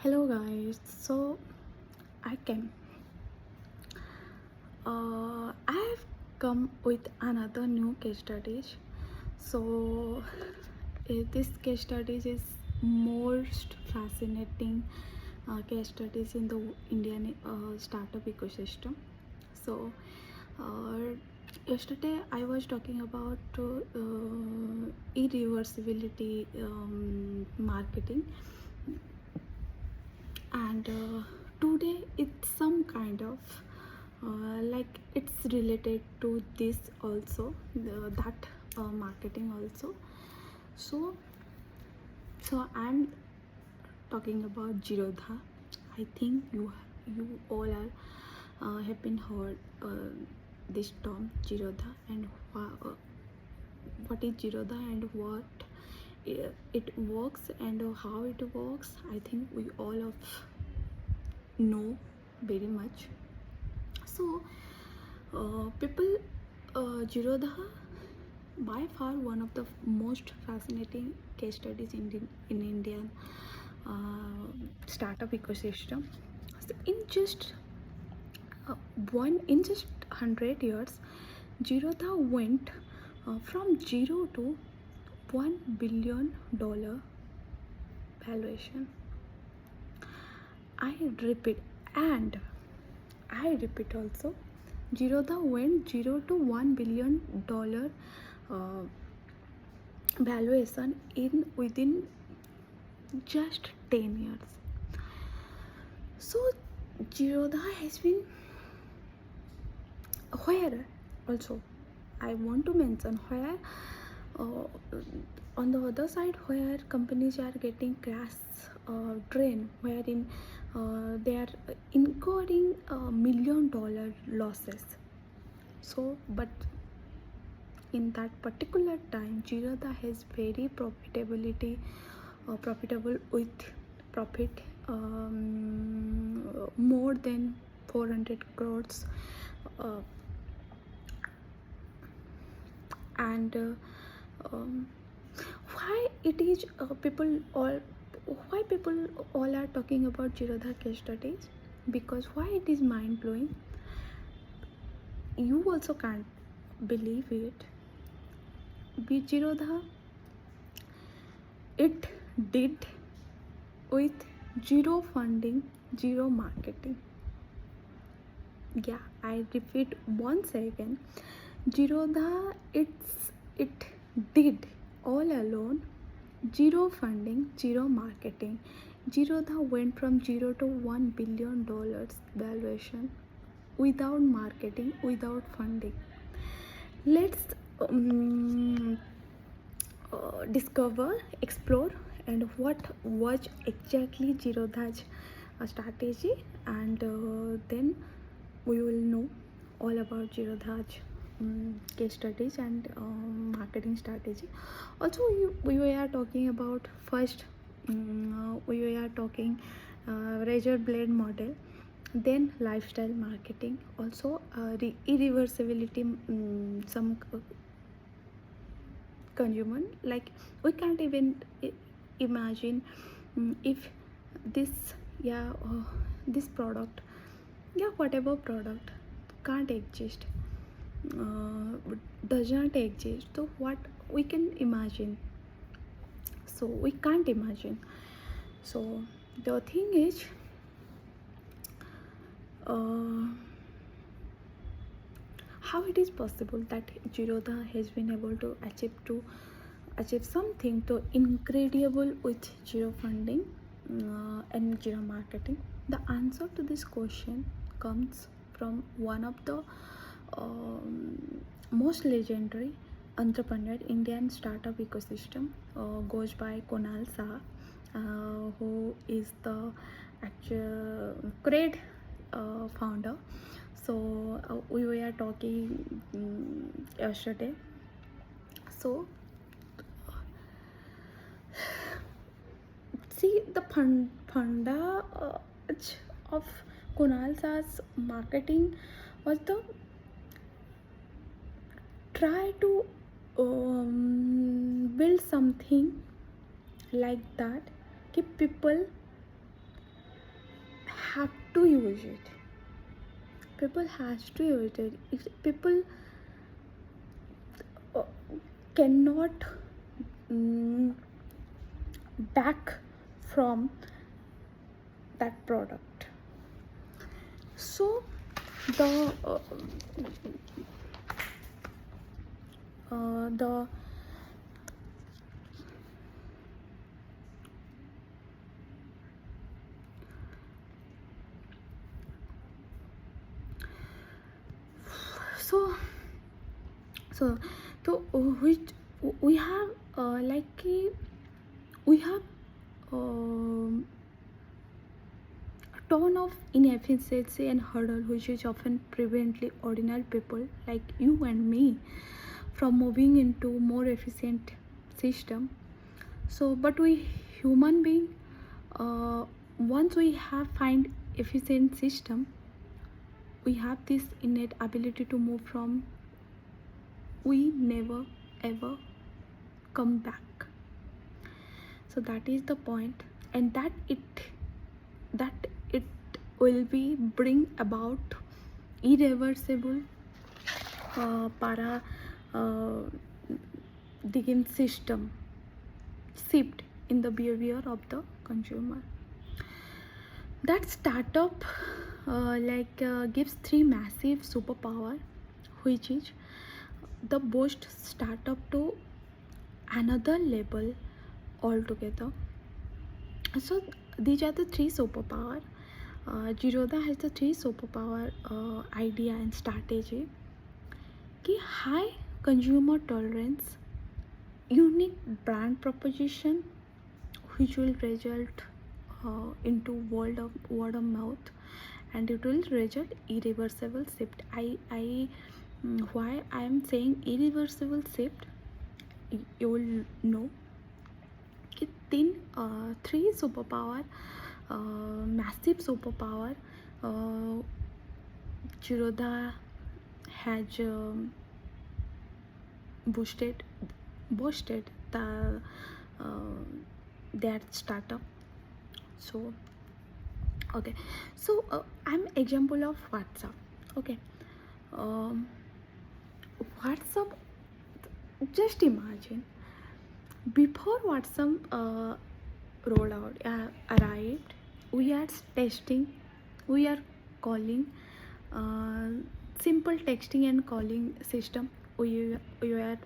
Hello guys, so I came. I have come with another new case studies. So this case studies is most fascinating case studies in the Indian startup ecosystem. So uh, yesterday I was talking about irreversibility marketing, and today it's some kind of like it's related to this also, that marketing also. So so I'm talking about Zerodha. I think you all are have been heard this term Zerodha, and what is Zerodha and what it works and how it works. I think we all of know very much. So people, Zerodha, by far one of the most fascinating case studies in Indian startup ecosystem. So uh, in just 100 years, Zerodha went from zero to $1 billion valuation. I repeat, and I repeat also, Zerodha went zero to $1 billion uh, valuation in within just 10 years. So Zerodha has been where also, I want to mention where on the other side where companies are getting crash drain, wherein they are incurring $1 million losses. So but in that particular time, Zerodha has very profitable with profit more than 400 crores, uh, and um, why it is people all are talking about Zerodha case studies, because why it is mind blowing. You also can't believe it. With Zerodha, it did with zero funding, zero marketing. Yeah, I repeat once again. Zerodha, it did all alone, zero funding, zero marketing. Zerodha went from zero to $1 billion valuation without marketing, without funding. Let's discover, explore, and what was exactly Zerodha's strategy, and then we will know all about Zerodha's case studies and marketing strategy. Also, we were talking about first, we were talking razor blade model, then lifestyle marketing, also irreversibility, some consumer, like we can't even imagine if this, yeah, this product, yeah, whatever product can't exist, does not exist, so what we can imagine. So we can't imagine. So the thing is, uh, how it is possible that Zerodha has been able to achieve something so incredible with zero funding and zero marketing. The answer to this question comes from one of the most legendary entrepreneur Indian startup ecosystem, goes by Kunal Shah, who is the actual great founder. So we were talking yesterday. So see, the funda of Kunal Shah's marketing was the try to build something like that, keep people have to use it. People has to use it. If people cannot back from that product. So the the so so so which we have we have a ton of inefficiency and hurdle which is often prevent ordinary people like you and me from moving into more efficient system. So but we human being, once we have find efficient system, we have this innate ability to move from, we never ever come back. So that is the point, and that it will be bring about irreversible para digging system shift in the behavior of the consumer. That startup gives three massive superpower, which is the boost startup to another level altogether. So these are the three superpower. Zerodha has the three superpower idea and strategy. Ki high consumer tolerance, unique brand proposition, which will result into word of mouth, and it will result irreversible shift. Why I am saying irreversible shift, you will know कि three superpower, massive superpower, Zerodha has boosted the their startup. So okay, so I'm example of WhatsApp. Okay, WhatsApp, just imagine before WhatsApp rolled out, arrived, we are testing, we are calling, simple texting and calling system we are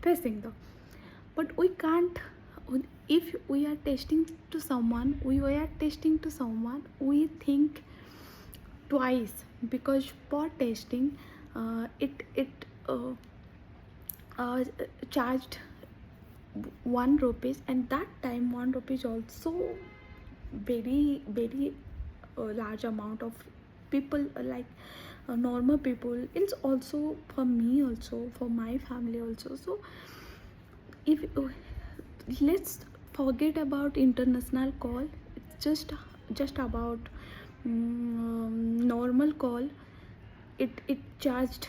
facing though, but we can't, if we are testing to someone, we think twice, because for testing it charged 1 rupees, and that time 1 rupees also very large amount of people, normal people. It's also for me, also for my family also. So if let's forget about international call, it's just about normal call. It charged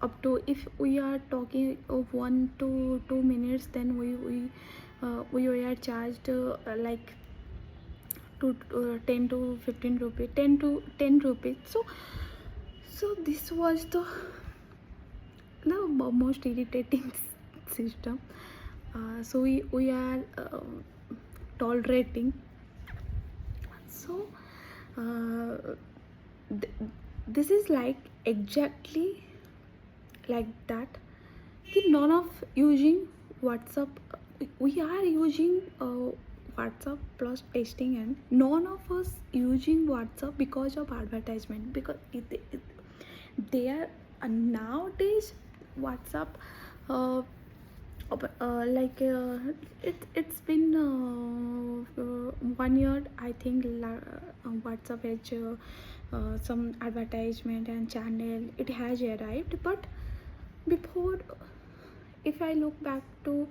up to, if we are talking of 1 to 2 minutes, then we are charged like to 10 to 15 rupees, 10 rupees. So this was the most irritating system. So we are tolerating. So this is like exactly like that. None of using WhatsApp, we are using WhatsApp plus pasting, and none of us using WhatsApp because of advertisement, because they are nowadays WhatsApp it's been 1 year, I think. WhatsApp has some advertisement and channel, it has arrived. But before, if I look back to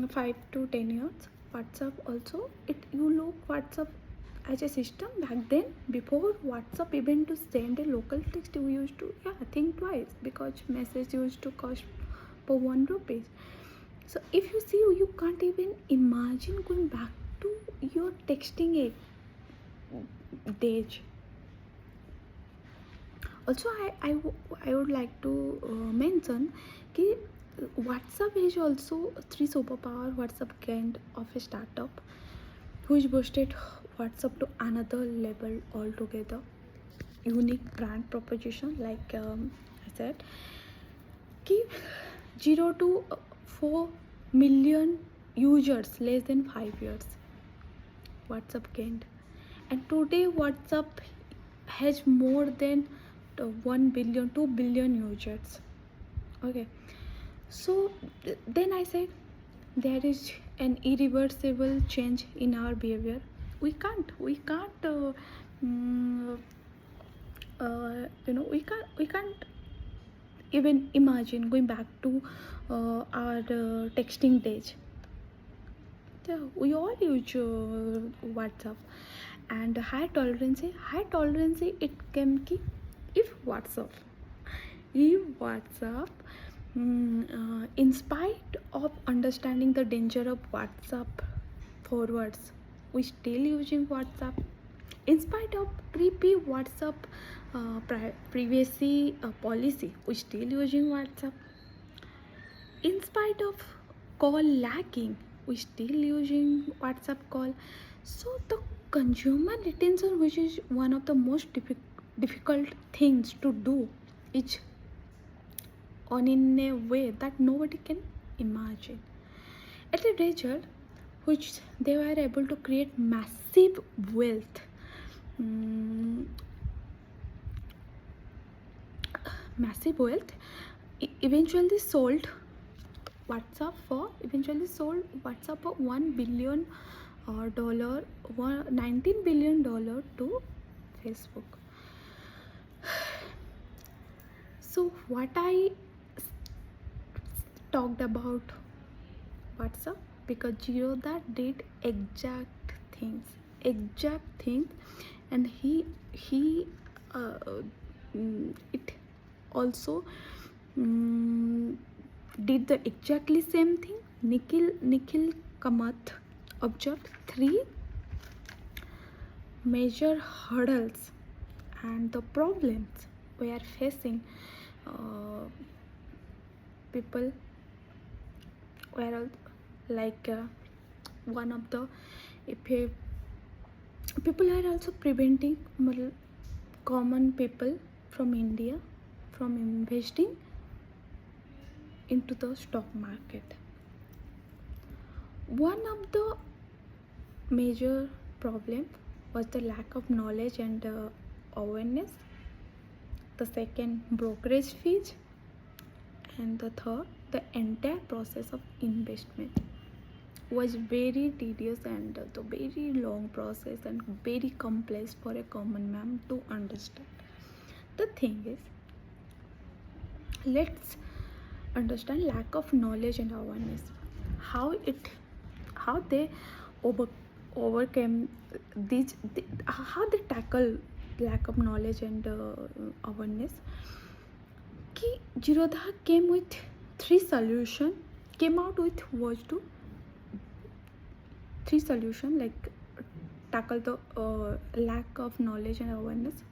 5 to 10 years, WhatsApp also, you look WhatsApp as a system back then. Before WhatsApp, even to send a local text, we used to think twice, because message used to cost for 1 rupees. So if you see, you can't even imagine going back to your texting days. Also, I would like to mention कि WhatsApp is also three superpower. WhatsApp gained of a startup which boosted WhatsApp to another level altogether. Unique brand proposition, like I said, कि 0 to 4 million users less than 5 years. WhatsApp gained, and today WhatsApp has more than 1 billion, 2 billion users. Okay, so then I said there is an irreversible change in our behavior. We can't mm, we can't even imagine going back to our texting days. Yeah, we all use WhatsApp, and high tolerance it can keep if WhatsApp in spite of understanding the danger of WhatsApp forwards, we still using WhatsApp in spite of creepy WhatsApp privacy policy, we still using WhatsApp in spite of call lagging, we still using WhatsApp call. So the consumer retention, which is one of the most difficult things to do, is on in a way that nobody can imagine. At a result which they were able to create massive wealth, mm, massive wealth eventually sold WhatsApp for $1 billion $19 billion to Facebook. So what I talked about WhatsApp, because Zerodha did exact things, and he it also did the exactly same thing. Nikhil Kamath observed three major hurdles and the problems we are facing. People were like one of the, if people are also preventing common people from India from investing into the stock market. One of the major problem was the lack of knowledge and awareness. The second, brokerage fees, and the third, the entire process of investment was very tedious and the very long process and very complex for a common man to understand. The thing is, let's understand lack of knowledge and awareness, how they overcame these, how they tackle lack of knowledge and awareness. Ki Zerodha came with came out with was to three solution, like tackle the lack of knowledge and awareness,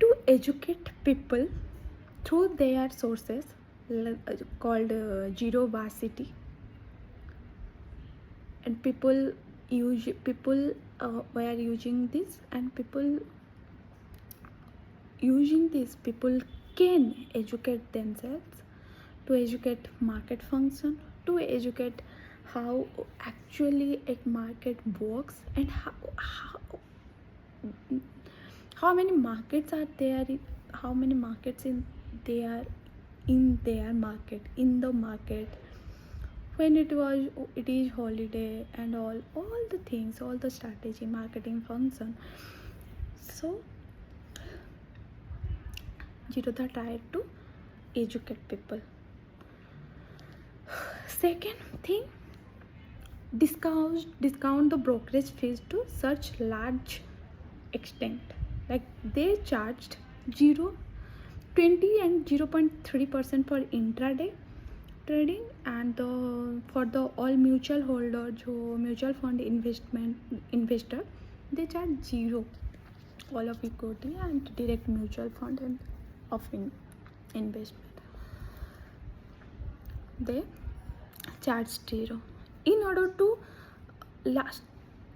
to educate people through their sources called Zero Varsity, and people were using this, and people can educate themselves, to educate market function, to educate how actually a market works, and how many markets are there, how many markets in their in the market, when it is holiday, and all the things, all the strategy, marketing function. So Zerodha tried to educate people. Second thing, discount the brokerage fees to such large extent, like they charged 0.20 and 0.3% for intraday trading, and for the all mutual holders, mutual fund investor, they charge 0. all of equity and direct mutual fund and of investment. They charge zero. In order to last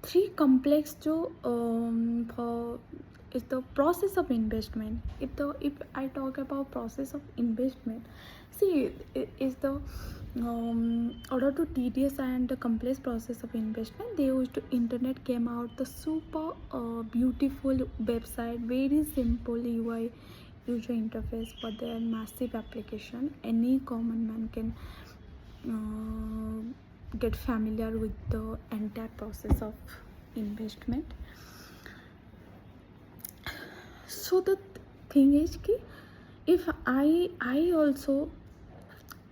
three complex जो is the process of investment. If I talk about process of investment, see, is the order to tedious and the complex process of investment, they used to internet came out the super beautiful website, very simple UI user interface for their massive application. Any common man can get familiar with the entire process of investment. So the thing is ki, if I also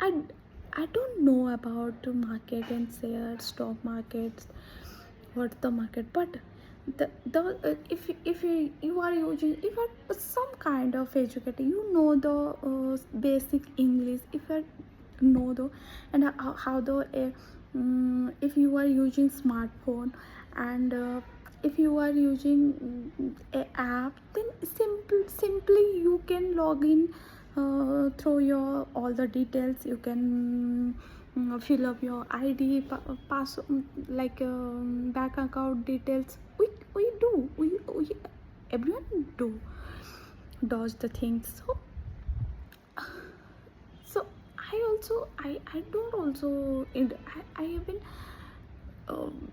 I don't know about the market and share stock markets, what's the market, but if you are using, if you are some kind of educated, you know the basic English, if you know the and how the if you are using smartphone and if you are using a app, then simply you can log in through your all the details. You can fill up your ID, pass, like bank account details. We do, we everyone does the things. So I don't also I even um,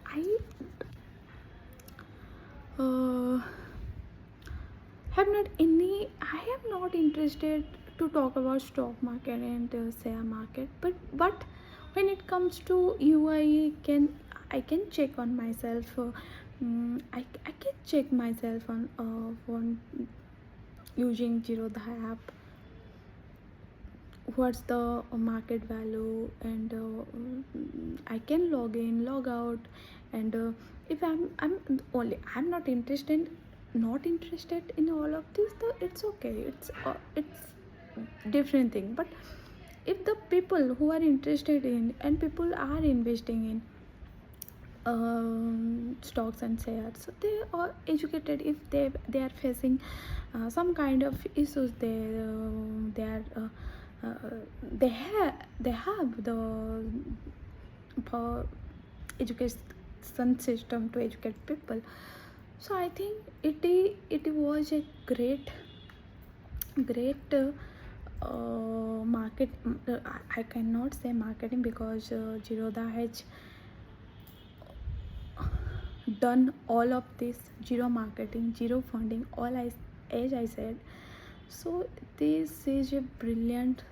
I have not any I am not interested to talk about stock market and share market, but when it comes to UI, I can check on myself. I can check myself on using Zerodha app, what's the market value, and I can log in, log out, and if I'm not interested in all of this, though it's okay, it's different thing. But if the people who are interested in and people are investing in stocks and shares, so they are educated. If they are facing some kind of issues, they have the education system to educate people. So I think it was a great market. I cannot say marketing because Zerodha has done all of this, zero marketing, zero funding, all as I said. So this was a brilliant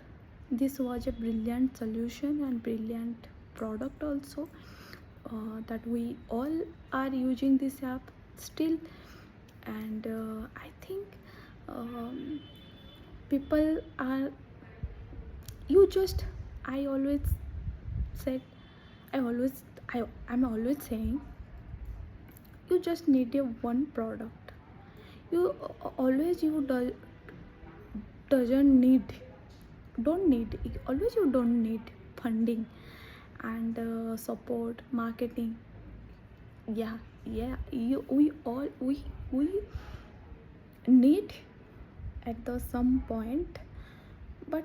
solution and brilliant product also, that we all are using this app still. And I think people are, you just I always said I'm always saying, you just need a one product. You always you doesn't need don't need always you don't need funding and support marketing. We need at the some point, but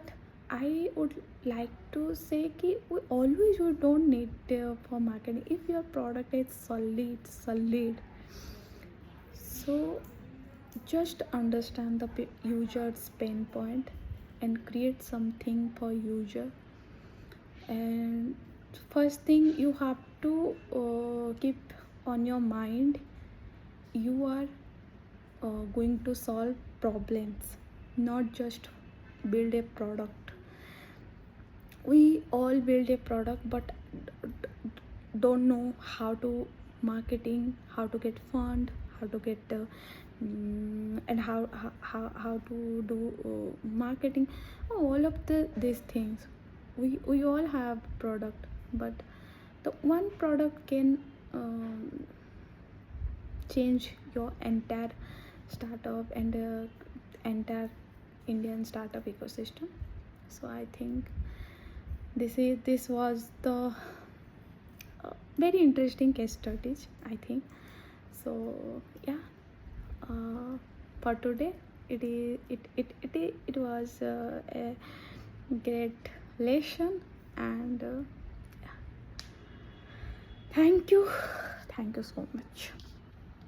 I would like to say कि we always you don't need for marketing if your product is solid. So just understand the user's pain point and create something for user. And first thing you have to keep on your mind, you are going to solve problems, not just build a product. We all build a product but don't know how to marketing, how to get fund, how to get and how to do marketing, all of these things. We all have product, but the one product can change your entire startup and entire Indian startup ecosystem. So I think this was the very interesting case studies, I think. So yeah, for today it was a great lesson, and yeah. Thank you so much.